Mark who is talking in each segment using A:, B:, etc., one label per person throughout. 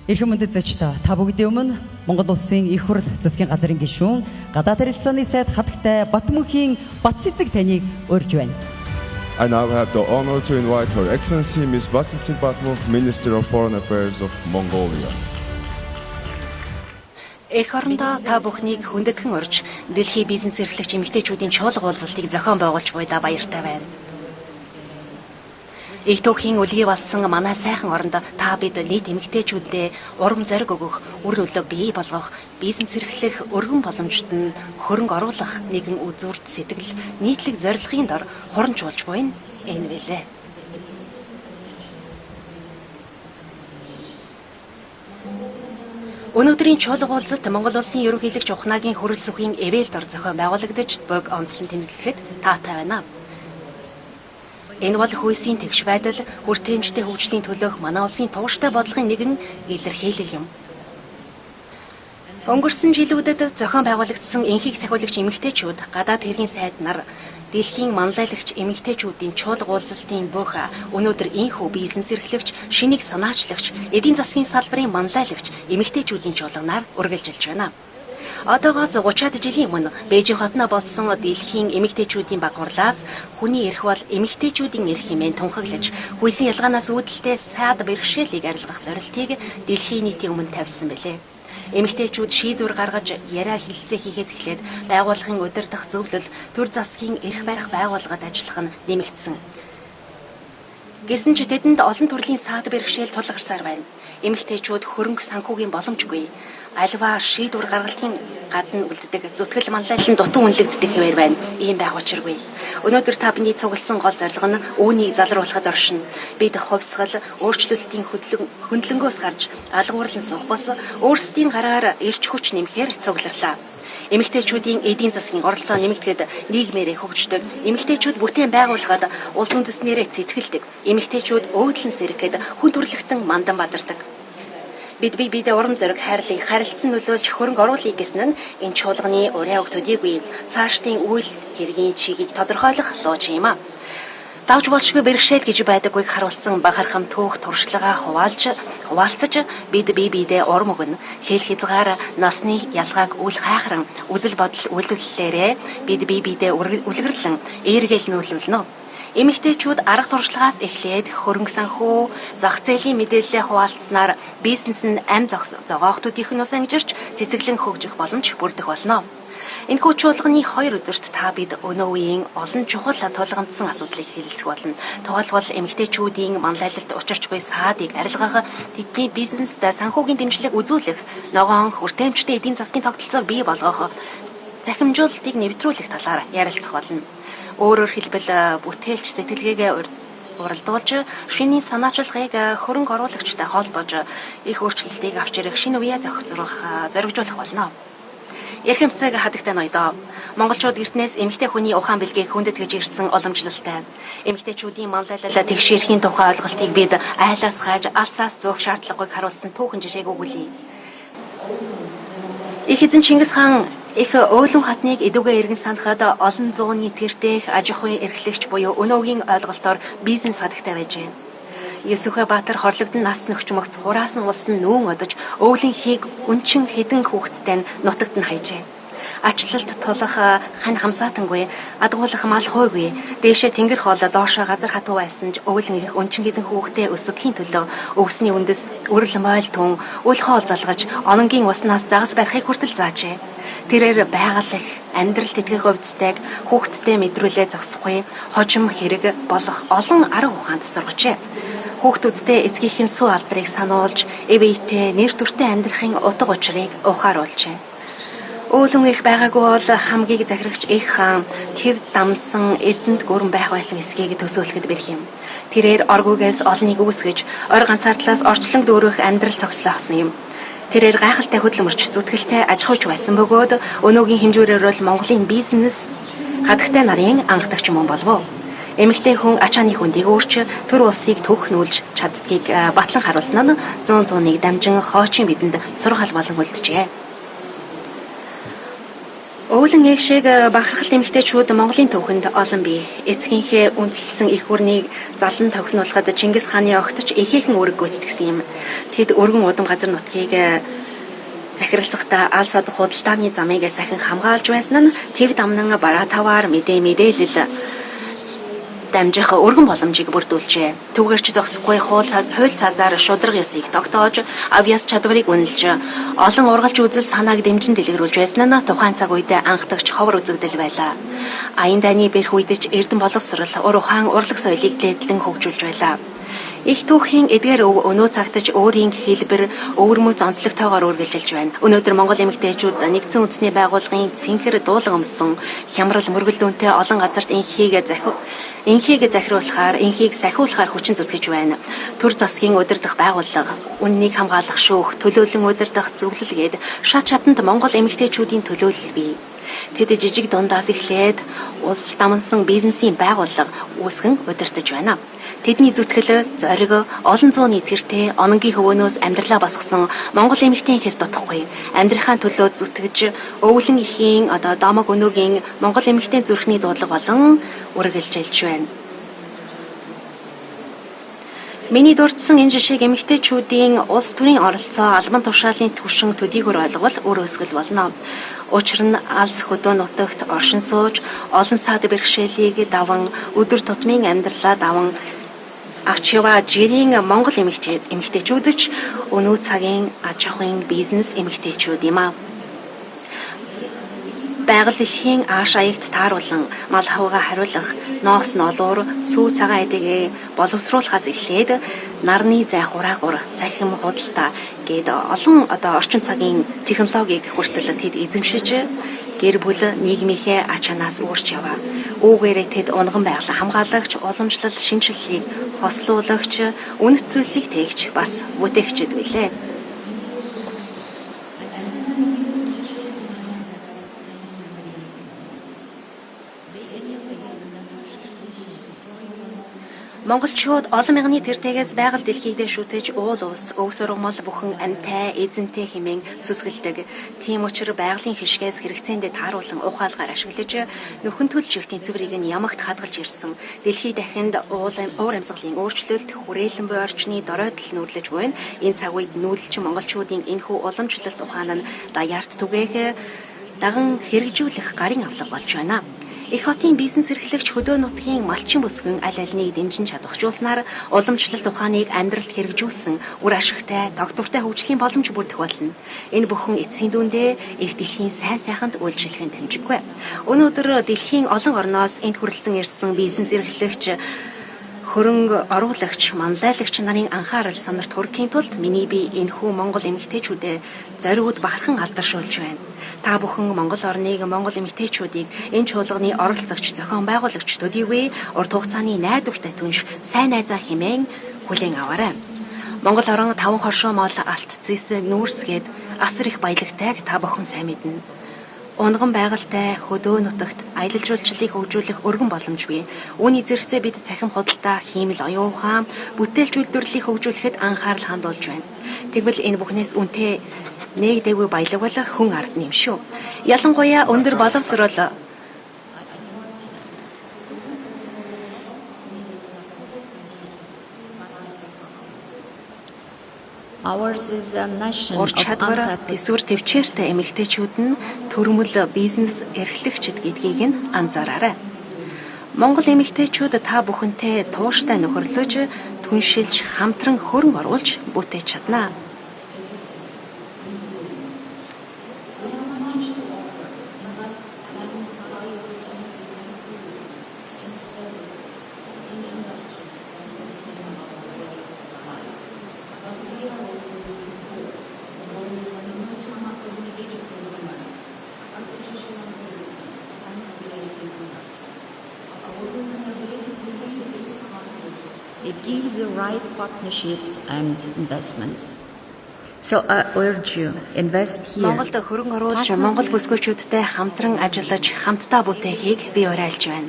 A: Эрхэм үндэт зочдоо та бүгдийн өмнө Монгол улсын их хурл засгийн газрын гишүүн гадаад харилцааны сайд хатагтай Батмөнхийн Батцэцэг таныг урьж байна.
B: I now have the honor to invite Her Excellency Ms. Batchelor Batmunk, Minister of Foreign Affairs of Mongolia.
C: Эх орондоо та бүхнийг хүндэтгэн урьж, дэлхийн бизнес эрхлэгч эмэгтэйчүүдийн чуулга уулзалтыг зохион байгуулж буйдаа баяртай байна. Их түүхийн үлгий болсон манай сайхан оронд та бид нийт эмэгтэйчүүдэд урам зориг өгөх, үр төлөө бий болгох, бизнес эрхлэх өргөн боломжтой нь хөрөнгө оруулах нэгэн үзүүрт сэтгэл нийтлэг зорилгын дор хурамжуулж буйна энэ билээ. Өнөөдрийн чуулга уулзалт Монгол улсын ерөнхийлөгч Ухнагийн хүрэл сүхийн эвэлдор зохион байгуулагдаж, бог онцлон тэмдэглэхэд таатай байна. Энэ бол хүйсийн тэгш байдал, хүртээмжтэй хөгжлийн төлөөх манай улсын тууштай бодлогын нэгэн илэрхийлэл юм. Өнгөрсөн жилүүдэд зохион байгуулагдсан энхийг сахиулагч эмэгтэйчүүд гадаад хэргийн сайд нар дэлхийн манлайлагч эмэгтэйчүүдийн чуулга уулзалтын бүх өнөөдөр инхүү бизнес эрхлэгч, шинийг санаачлагч, эдийн засгийн салбарын манлайлагч эмэгтэйчүүдийн чуулганаар үргэлжилж байна. Одоогоос 30-аад жилийн өмнө Бээжин хотноо болсон дэлхийн эмэгтэйчүүдийн баг хурлаас хүний эрх бол эмэгтэйчүүдийн эрх хэмээн тунхаглаж, хүйсийн ялгаанаас үүдэлтэй сайд бэрхшээлийг арилгах зорилтыг дэлхийн нийтийн өмнө тавьсан билээ. Эмэгтэйчүүд шийдвэр гаргаж, яриа хэлэлцээ хийхээс эхлээд байгууллагын удирдах зөвлөл, төр засгийн эрх барих байгууллагад ажиллах нь нэмэгдсэн. Гэсэн ч тэдэнд олон төрлийн саад бэрхшээл тулгарсаар байна. Эмэгтэйчүүд хөрөнгө санхүүгийн боломжгүй. Альва шийдвэр гаргалтын гадна үлддэг зүтгэл манлайлалын дутуу үнэлэгддэг хэвээр байна. Ийм байх учиргүй. Өнөөдөр та бидний цугласан гол зорилго нь үүнийг залруулахад оршино. Бид хувьсгал, өөрчлөлтийн хөндлөнгөөс гарч алгуурлан суух бос өөрсдийн гараар эрч хүч нэмэхээр цугларлаа. Эмэгтэйчүүдийн эдийн засгийн оролцоо нэмэгдэхэд нийгмээрээ хөгждөг. Эмэгтэйчүүд бүтээн байгуулахад улс үндэснээрээ цэцгэлдэг. Эмэгтэйчүүд өөдлөн сэргэхэд хүн төрөлхтөн мандан бадардаг. Бид урам зориг хайрлыг харилцан нөлөөлж хөрөнгө оруулах гэсэн нь энэ чуулганы ураа өг төдийгүй цаашдын үйл хэргийн чигийг тодорхойлох лууч юм а. Давж болшгүй бэрхшээл гэж байдаггүйг харуулсан бахархам түүх туршлагаа хуваалцаж бид биедээ урам өгнө. Хэл хязгаар насны ялгааг үл хайхран үзэл бодол үйлдвэрлэлээрээ бид биедээ үлгэрлэн эергээл нүүлүүлнэ. Эмэгтэйчүүд арга туршлагаас эхлээд хөрөнгө санхүү, зах зээлийн мэдээлэлээ хуваалцсанаар бизнес нь амь зогоохтуудын нус ангижирч цэцэглэн хөгжих боломж бүрдэх болно. Энэхүү чуулганы 2 өдөрт та бид өнөө үеийн олон чухал тулгамдсан асуудлыг хэлэлцэх болно. Тухайлбал эмэгтэйчүүдийн манлайлалд учирч буй саадыг арилгах, тэдний бизнест санхүүгийн дэмжлэг үзүүлэх, ногоон хүртээмжтэй эдийн засгийн тогтолцоог бий болгох, захимжуулалтыг нэвтрүүлэх талаар ярилцах болно. Өөрөөр хэлбэл бүтээлч сэтгэлгээгээ уралдуулж, шинийн санаачлагыг хөрөнгө оруулагчтай холбож, их өөрчлөлтийг авч ирэх шинэ үеэ зоригжуулах болно. Эрхэмсэг хадагтай ноёдоо. Монголчууд эртнээс эмэгтэй хүний ухаан бэлгийг хүндэтгэж ирсэн уламжлалтай. Эмэгтэйчүүдийн манлайлал тэгшэрхийн тухай ойлголтыг бид айлаас хайж, алсаас зөөх шаардлагыг харуулсан түүхэн жишээг өгүүлье. Их эзэн Чингис хаан их өөлөн хатныг эдүгээ иргэн санахад олон зууны тэртех аж ахуйн эрхлэгч буюу өнөөгийн ойлголтоор бизнес хадагтай байжээ. Есүхэ Баатар хорлогдсон нас нөхчмөгц хураасан улс нь нүүн одож өвлийн хийг өнчин хэдэн хүүхэдтэй нутагт нь хайжээ. Ачлалт тулах хань хамсаатангүй, адгуулах мал хойгүй, дээшээ тэнгэр хоол доошоо газар хатуу байсан ч өвлөн их өнчин хэдэн хүүхдээ өсгөхийн төлөө өвсний үндэс өрөл мойл түн, үл хоол залгаж, ононгийн уснаас загас барихыг хүртэл заажээ. Тэрээр байгаль их амьдрал тэтгэх өвцтэйг хүүхдтэй мэдрүүлээ зогсохгүй, хожим хэрэг болох олон арга ухаанд сургажээ. Хүүхдүүдтэй эцгийнхэн сүү алдрыг сануулж, эвээтэй нэр төртэй амьдрахын утга учирыг ухааруулжээ. Өөлөн их байгаагүй бол хамгийн захирагч их хаан тэв дамсан эзэнт гүрэн байх байсан эсгийг төсөөлөхөд бэрх юм. Тэрээр оргүйгээс олныг үүсгэж, ор ганцаардлаас орчлон дүүрэх амьдрал цогцлоосон юм. Тэрээр гайхалтай хөдөлмөрч зүтгэлтэй аж ахуйч байсан бөгөөд өнөөгийн хэмжүүрээр бол Монголын бизнес хатагтай нарын анхдагч мөн болов. Эмэгтэй хүн ачааны хүндийг өөрч төр улсыг төвхнүүлж чаддгийг батлан харуулсан нь 100-100-ыг дамжин хоочин бидэнд сургаал болон үлджээ. Өвлөн эгшиг бахархал эмэгтэйчүүд Монголын төвхөнд олон бий. Эцгийнхээ үнэлсэн их бүрнийг залан тохинуулахад Чингис хааны огтч ихээхэн үүрэг гүйцэтгсэн юм. Тэд өргөн удам газар нутгийг захиралцахдаа алс одох худалдааны замыг сахин хамгаалж байсан нь тэв дамнан бараа таваар мэдээлэл дамжих өргөн боломжийг бүрдүүлжээ. Түгээрч зогсохгүй хууль цаазаар шударга ёсыг тогтоож, авьяас чадварыг үнэлж, олон ургалж үзэл санааг дэмжин дэлгэрүүлж байсан нь тухайн цаг үед анхдагч ховор үзэгдэл байлаа. Аян дайны бэрх үед ч эрдэн боловсрал ур ухаан урлаг соёлыг дээдлэн хөгжүүлж байлаа. Их түүхийн эдгээр өв өнөө цагтж өөрийн хэлбэр өвөрмөц онцлогтойгоор үргэлжилж байна. Өнөөдөр Монгол эмэгтэйчүүд нэгдсэн үндэсний байгууллагын цэнхэр дуулан өмсөн хямрал мөргөлдөөнтэй олон газарт инхийг захируулахаар, инхийг сахиулахаар хүчин зүтгэж байна. Төр засгийн удирдах байгууллага, үннийг хамгаалах шүүх, төлөөлөн удирдах зөвлөлгээд шат шатанд Монгол эмэгтэйчүүдийн төлөөлөл бий. Тэд жижиг дундаас эхлээд улс дамнсан бизнесийн байгууллага үүсгэн удирдах байна. Тэдний зүтгэл, зориг, олон зуун нийтгэртэй ононгийн хөвөнөөс амьдралаа босгосон Монгол эмэгтэйн хэс дутхгүй. Амьдрахаа төлөө зүтгэж, өвлөн ихийн домог өнөөгийн Монгол эмэгтэйн зүрхний дуудлага болон үргэлжилж байна. Миний дурдсан энэ жишээг эмэгтэйчүүдийн улс төрийн оролцоо албан тушаалын түвшин төдийгөр ойлгол өрөөсгөл болно. Учир нь алс хөдөө нутагт оршин сууж, олон саад бэрхшээлийг даван, өдөр тутмын амьдралаа даван авч яваа жирийн Монгол эмэгтэйчүүд ч өнөө цагийн аж ахуйн бизнес эмэгтэйчүүд юм аа. Байгаль дэлхийн ааш аягт тааруулан мал хавга хариулах, ноос нолуур, сүү цагаан эдэгээ боловсруулахаас эхлээд нарны зай хураагур, цахим худалдаа гээд олон орчин цагийн технологиг хүртэл тэд эзэмшиж гэр бүл нийгмийнхээ ач ханаас үүрч яваа. Үүгээрээ тэд унган байгалаа хамгаалагч, уламжлал, шинжилгээг хослуулагч, үнэт зүйлсийг тээгч бас бүтээгчд билээ. Монголчууд олон мянганы тэртегээс байгаль дэлхийдээ шүтэж уул ус, өв сургамал бүхэн амьтай, эзэнтэй хэмээн сүсгэлдэг. Тийм учраас байгалийн хишгээс хэрэгцээндээ тааруулан ухаалгаар ашиглаж, нөхөн төлж ихтийн цэврийг нь ямагт хадгалж ирсэн. Дэлхий дахинд уур амьсгалын өөрчлөлт, хүрээлэн буй орчны доройтол нүүрлэж буйна. Энэ цаг үед нүүдэлч монголчуудын энэхүү уламжлалт ухаан нь даяарт түгээх даган хэрэгжүүлэх гарын авлага болж байна. Их хотын бизнес эрхлэгч хөдөө нутгийн малчин бүсгүйн аль альнийг дэмжин чадахжуулснаар уламжлалт ухааныг амьдралд хэрэгжүүлсэн үр ашигтай, доктортой хөгжлийн боломж бүрдэх болно. Энэ бүхэн эцсийн дүндээ их дэлхийн сайн сайханд үйлчлэхэн дэмжиггүй. Өнөөдөр дэлхийн олон орноос энд хүрэлцэн ирсэн бизнес эрхлэгч хөрөнгө оруулагч, манлайлагч нарын анхаарал санарт хүрэхийн тулд миний бие энэхүү Монгол эмэгтэйчүүдэд зориуд бахархан алдаршуулж байна. Та бүхэн Монгол орныг, Монгол эмэгтэйчүүдийг энэ чуулганы оролцогч, зохион байгуулагч төдийгүй урт хугацааны найдвартай түнш сайн найзаа хэмээн хүлээн аваарай. Монгол орон 5 хоршоо мол алт зэс нүүрсгээд асар их баялагтайг та бүхэн сайн мэднэ. Унган байгальтай хөдөө нутагт аялал жуулчлалыг хөгжүүлэх өргөн боломж бий. Үүний зэрэгцээ бид цахим худалдаа, хиймэл оюун ухаан, бүтээлч үйлдвэрлэлийг хөгжүүлэхэд анхаарал хандуулж байна. Тэгвэл энэ бүхнээс үнэтэй нээгдээгүй баялаг бол хүн ард нэм шүү. Ялангуяа өндөр боловсрол ур чадвар төсвөр төвчээртэй эмэгтэйчүүд нь төрөмөл бизнес эрхлэгчид гэдгийг нь анзаараарай. Монгол эмэгтэйчүүд та бүхэнтэй тууштай нөхөрлөж, түншилж, хамтран хөрөнгө оруулж бүтээж чаднаа.
D: It gives the right partnerships and investments. So I urge you, invest here.
C: Монголд хөрөнгө оруулж, Монгол бүсгүйчүүдтэй хамтран ажиллаж, хамтдаа бүтээхийг би уриалж байна.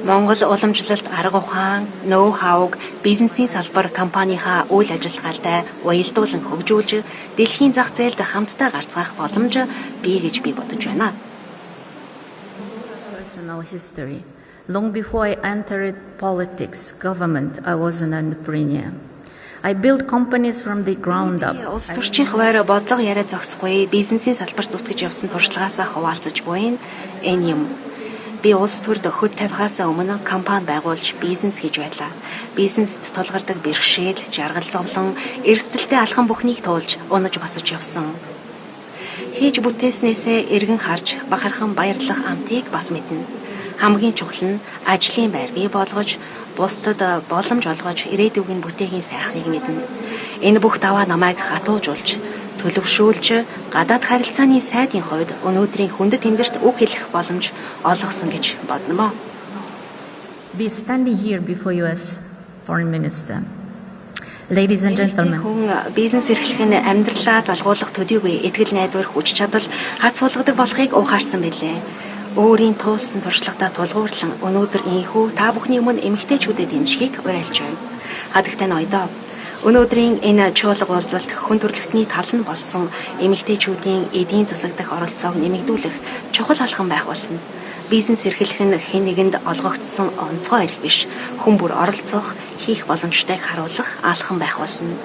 C: Монгол уламжлалт арга ухаан, ноу-хауг, бизнесийн салбар компанийнхаа үйл ажиллагаатай уялдуулан хөгжүүлж, дэлхийн зах зээлд хамтдаа гарцгаах боломж бий гэж би бодож байна.
D: Personal history. Long before I entered politics, government, I was an entrepreneur. I build companies from the ground up.
C: Улс төрчийн хуваарь бодлого яриа зогсохгүй бизнесийн салбар зүтгэж явсан туршлагаасаа хуваалцаж буйна энэ юм. Би улс төрд хөт тавихаас өмнө компани байгуулж бизнес хийж байлаа. Бизнест тулгардаг бэрхшээл, жаргал зовлон, эрсдэлтэй алхам бүхнийг туулж унаж босож явсан. Хийж бүтээснээсээ эргэн харж бахархан баярлах амтыг бас мэднэ. Хамгийн чухал нь ажлын байр бий болгож, бусдад боломж олгож ирээдүгийн бүтээхийн сайхныг мэднэ. Энэ бүх даваа намайг хатуужуулж, төлөвшүүлж, гадаад харилцааны сайдын хувьд өнөөдрийн хүндэт тэнгэрт үг хэлэх боломж олгосон гэж бодноо.
D: Be standing here before you as Foreign Minister. Ladies and gentlemen,
C: Хүн бизнес эрхлэх нь амьдралаа залгуулах төдийгүй итгэл найдвар хүч чадал хац суулгадаг болохыг ухаарсан билээ. Өөрийн туулсан туршлагатаа тулгуурлан өнөөдөр ийхүү та бүхний өмнө эмэгтэйчүүдэд дэмжихийг уриалж байна. Хадагтай ноёдоо өнөөдрийн энэ чуулга уулзалт хүн төрөлхтний тал нь болсон эмэгтэйчүүдийн эдийн засаг дахь оролцоог нэмэгдүүлэх чухал алхам байх болно. Бизнес эрхлэх нь хэн нэгэнд олгогдсон онцгой эрх биш, хүн бүр оролцох, хийх боломжтойг харуулах алхам байх болно.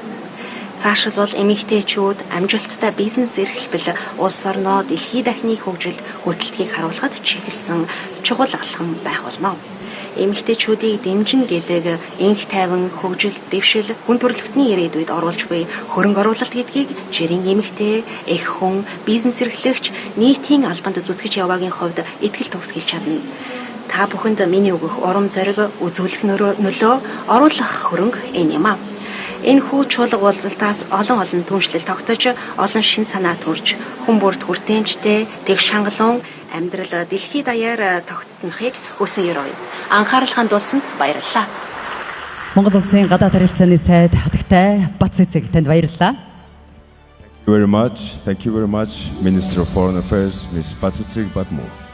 C: Цаашилбал эмэгтэйчүүд амжилттай бизнес эрхлбэл улс орноо дэлхийд дахины хөгжилд хөдөлтгийг харуулахад чиглэсэн чухал алхам байх болно. Эмэгтэйчүүдийг дэмжин гэдэг энх тайван хөгжил, дэвшил, хүн төрөлхтний ирээдүйд оруулж буй хөрөнгө оруулалт гэдгийг жирийн эмэгтэй, эх хүн, бизнес эрхлэгч нийтийн албанд зүтгэж яваагийн хувьд итгэл төгс хэлж чадна. Та бүхэнд миний өгөх урам зориг, үзүүлэх нөлөө, оруулах хөрөнгө энэ юм аа. Энэ хүү чуулга уулзалтаас олон түншлэл тогтож, олон шин санаа төрж, хүн бүрт хүртээмжтэй, тэг шангалуун амьдрал дэлхийд даяар тогтнохыг хүсэн ёроо. Анхаарал хандуулсанд баярлалаа.
A: Монгол улсын гадаад харилцааны сайд хатагтай Бацэцэг танд баярлалаа.
B: Thank you very much, Minister of Foreign Affairs, Ms. Batsitsig Batmur.